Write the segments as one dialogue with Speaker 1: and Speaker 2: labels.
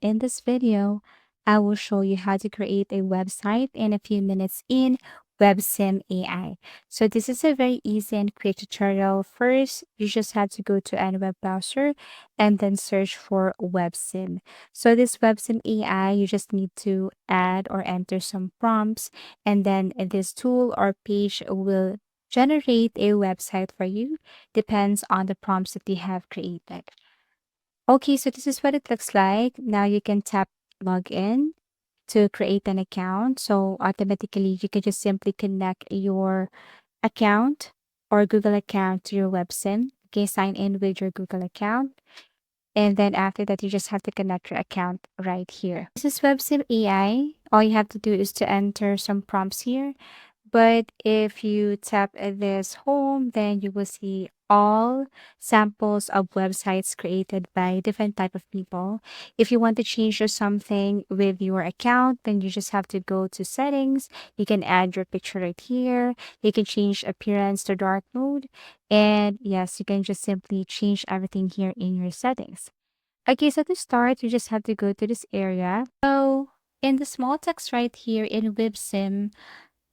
Speaker 1: In this video, I will show you how to create a website in a few minutes in Websim AI. So this is a very easy and quick tutorial. First, you just have to go to any web browser and then search for Websim. So this Websim AI, you just need to add or enter some prompts, and then this tool or page will generate a website for you. Depends on the prompts that you have created. Okay, so this is what it looks like. Now you can tap login to create an account. So automatically you can just simply connect your account or Google account to your WebSim. Okay, sign in with your Google account. And then after that, you just have to connect your account right here. This is WebSim AI. All you have to do is to enter some prompts here. But if you tap this home, then you will see all samples of websites created by different type of people. If you want to change something with your account, then you just have to go to settings. You can add your picture right here. You can change appearance to dark mode. And yes, you can just simply change everything here in your settings. Okay, so to start, you just have to go to this area. So in the small text right here in WebSim,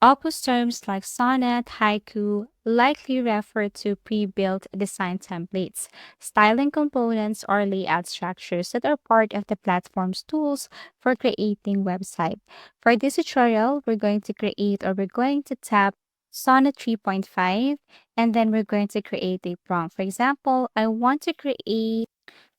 Speaker 1: opus terms like sonnet, haiku likely refer to pre-built design templates, styling components, or layout structures that are part of the platform's tools for creating website. For this tutorial, we're going to create or we're going to tap Sonnet 3.5 and then we're going to create a prompt. For example, I want to create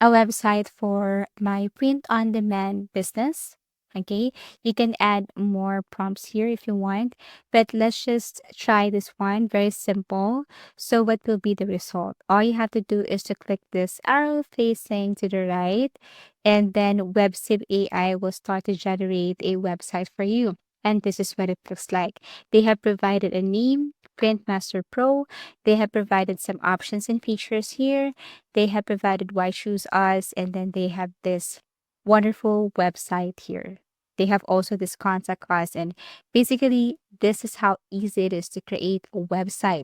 Speaker 1: a website for my print on demand business. Okay, you can add more prompts here if you want, but let's just try this one. Very simple. So, what will be the result? All you have to do is to click this arrow facing to the right, and then WebSib AI will start to generate a website for you. And this is what it looks like. They have provided a name, Printmaster Pro. They have provided some options and features here. They have provided why choose us, and then they have this wonderful website here. They have also this contact us, and basically this is how easy it is to create a website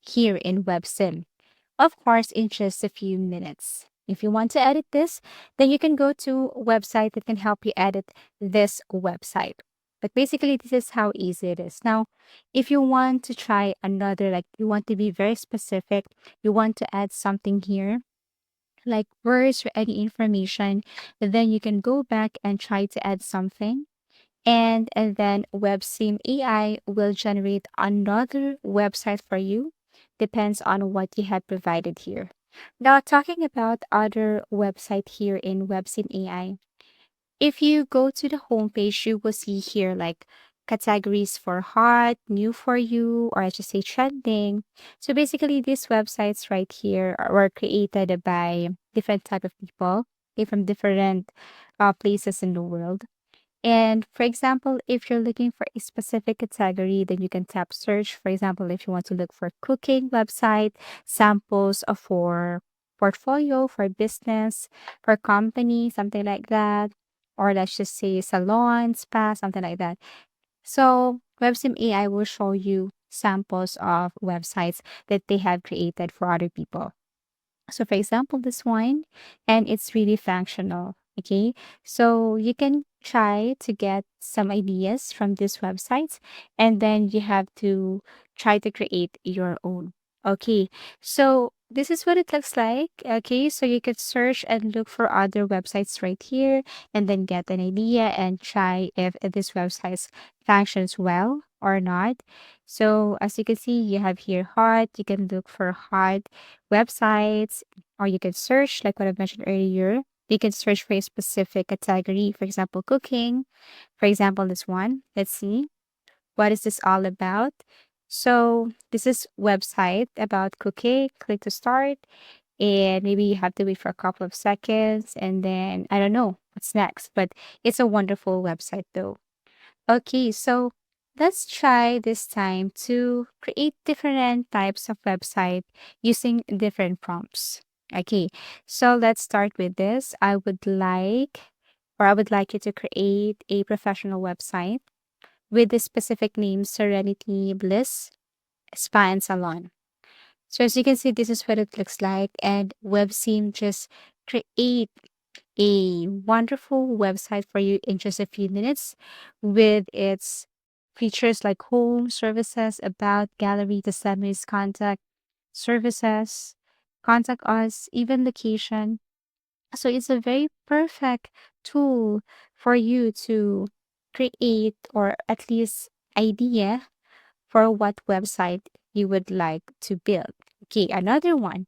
Speaker 1: here in WebSim. Of course, in just a few minutes. If you want to edit this, then you can go to a website that can help you edit this website. But basically, this is how easy it is. Now, if you want to try another, like you want to be very specific, you want to add something here, like words or any information, then you can go back and try to add something. And then WebSim AI will generate another website for you. Depends on what you have provided here. Now, talking about other website here in WebSim AI, if you go to the homepage, you will see here like categories for hot, new for you, or I should say trending. So basically, these websites right here were created by different type of people, okay, from different places in the world. And for example, if you're looking for a specific category, then you can tap search. For example, if you want to look for cooking website, samples of for portfolio, for business, for company, something like that. Or let's just say salon, spa, something like that. So WebSim AI will show you samples of websites that they have created for other people. So for example, this one, and it's really functional. Okay. So you can try to get some ideas from these websites, and then you have to try to create your own. Okay. So this is what it looks like. Okay. So you could search and look for other websites right here and then get an idea and try if this website functions well or not. So as you can see, you have here hot. You can look for hot websites, or you can search, like what I mentioned earlier. You can search for a specific category, for example, cooking. For example, this one. Let's see. What is this all about? So this is website about cooking. Click to start, and maybe you have to wait for a couple of seconds, and then I don't know what's next, but it's a wonderful website though. Okay, so let's try this time to create different types of website using different prompts. Okay, so let's start with this. I would like you to create a professional website with the specific name Serenity Bliss Spa and Salon. So as you can see, this is what it looks like, and WebSim just create a wonderful website for you in just a few minutes with its features like home, services, about, gallery, the semis, contact, services, contact us, even location. So it's a very perfect tool for you to create or at least idea for what website you would like to build. Okay, another one.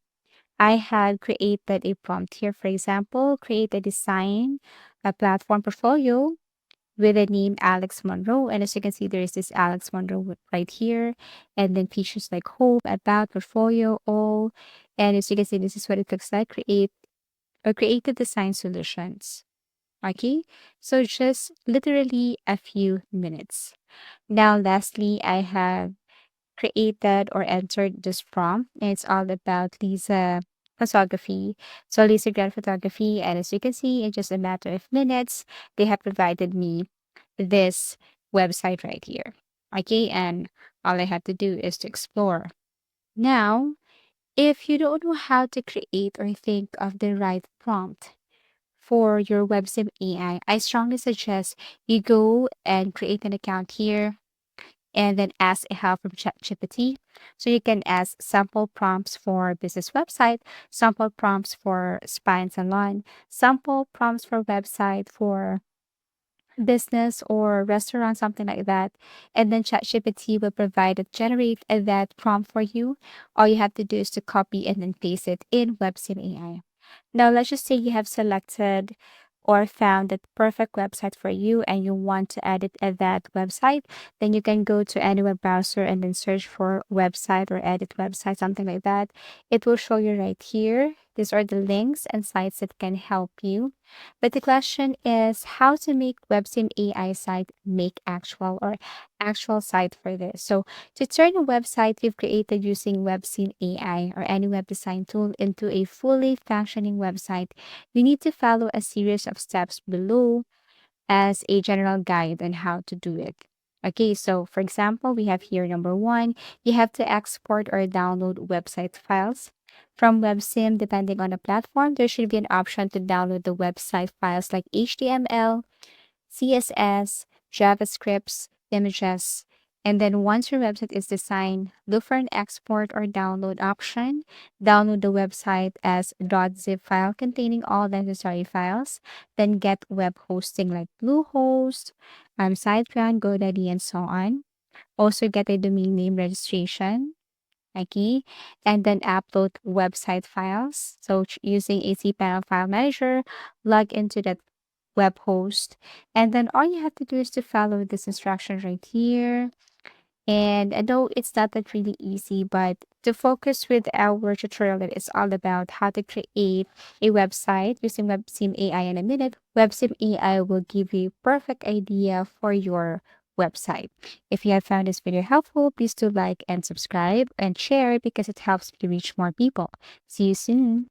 Speaker 1: I had created a prompt here, for example, create a design, a platform portfolio with the name Alex Monroe. And as you can see, there is this Alex Monroe right here. And then features like home, about, portfolio, all. And as you can see, this is what it looks like. Create or created design solutions. Okay, so just literally a few minutes. Now, lastly, I have created or entered this prompt, and it's all about Lisa photography. So, Lisa Grand Photography, and as you can see, in just a matter of minutes, they have provided me this website right here. Okay, and all I have to do is to explore. Now, if you don't know how to create or think of the right prompt, for your Websim AI, I strongly suggest you go and create an account here and then ask help from ChatGPT. So you can ask sample prompts for business website, sample prompts for spa and salon, sample prompts for website for business or restaurant, something like that. And then ChatGPT will provide it, generate that prompt for you. All you have to do is to copy and then paste it in Websim AI. Now, let's just say you have selected or found the perfect website for you and you want to edit at that website, then you can go to any web browser and then search for website or edit website, something like that. It will show you right here. These are the links and sites that can help you. But the question is how to make Websim AI site make actual or actual site for this. So to turn a website you've created using Websim AI or any web design tool into a fully functioning website, you need to follow a series of steps below as a general guide on how to do it. Okay, so for example, we have here number one, you have to export or download website files from WebSim. Depending on the platform, there should be an option to download the website files like HTML, CSS, JavaScripts, images. And then once your website is designed, look for an export or download option. Download the website as .zip file containing all necessary files. Then get web hosting like Bluehost, SiteGround, GoDaddy, and so on. Also get a domain name registration. Okay, and then upload website files. So using a cPanel file manager, log into that web host. And then all you have to do is to follow this instruction right here. And I know it's not that really easy, but to focus with our tutorial that is all about how to create a website using WebSim AI in a minute, WebSim AI will give you perfect idea for your website. If you have found this video helpful, please do like and subscribe and share because it helps me to reach more people. See you soon.